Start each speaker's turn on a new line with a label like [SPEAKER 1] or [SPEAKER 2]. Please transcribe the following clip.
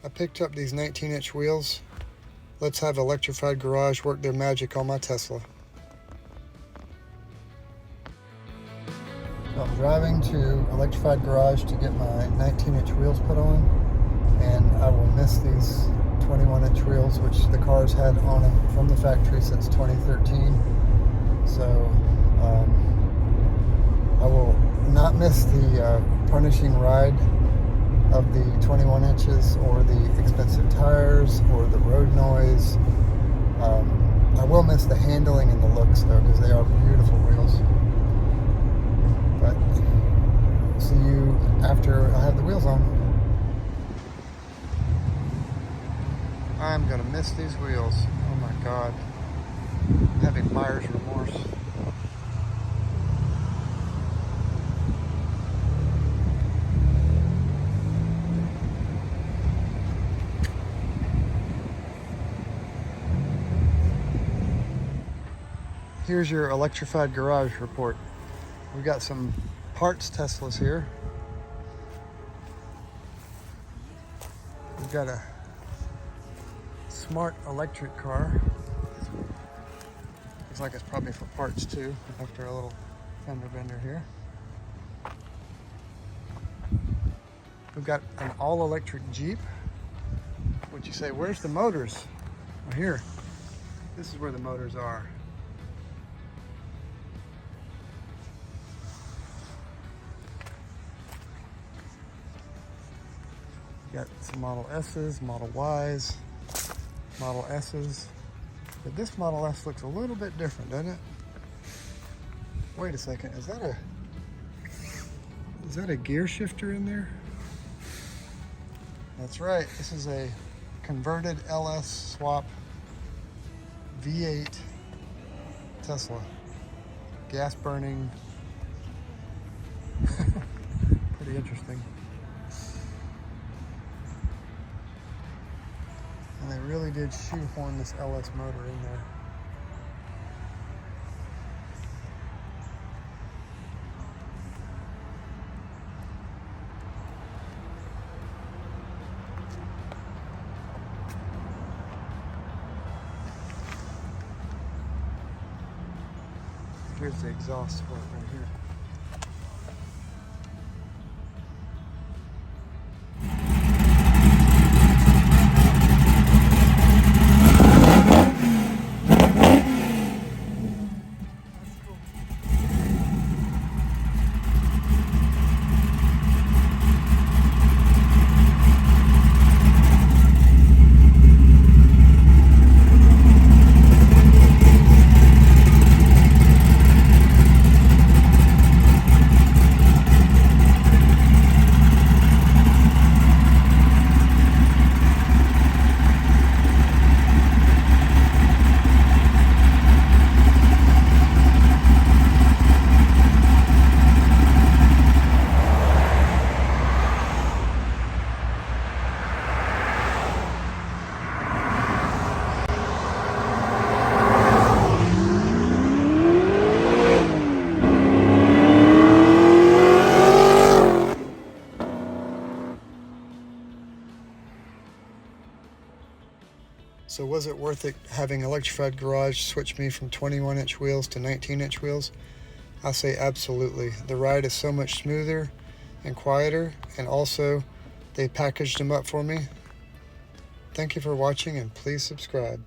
[SPEAKER 1] I picked up these 19-inch wheels. Let's have Electricfied Garage work their magic on my Tesla. I'm driving to Electricfied Garage to get my 19-inch wheels put on, and I will miss these 21-inch wheels, which the car's had on them from the factory since 2013. So I will not miss the punishing ride of the 21 inches or the expensive tires or the road noise. I will miss the handling and the looks though, because they are beautiful wheels. But see you after I have the wheels on. I'm gonna miss these wheels. Oh my God. I'm having buyer's remorse. Here's your Electricfied Garage report. We've got some parts Teslas here. We've got a smart electric car. Looks like it's probably for parts too, after a little fender bender here. We've got an all-electric Jeep. Would you say, where's the motors? Well, here. This is where the motors are. Got some Model S's, Model Y's, Model S's. But this Model S looks a little bit different, doesn't it? Wait a second, is that a gear shifter in there? That's right, this is a converted LS swap V8 Tesla. Gas burning. Pretty interesting. And they really did shoehorn this LS motor in there. Here's the exhaust for it right here. So was it worth it having Electricfied Garage switch me from 21-inch wheels to 19-inch wheels? I say absolutely. The ride is so much smoother and quieter, and also they packaged them up for me. Thank you for watching, and please subscribe.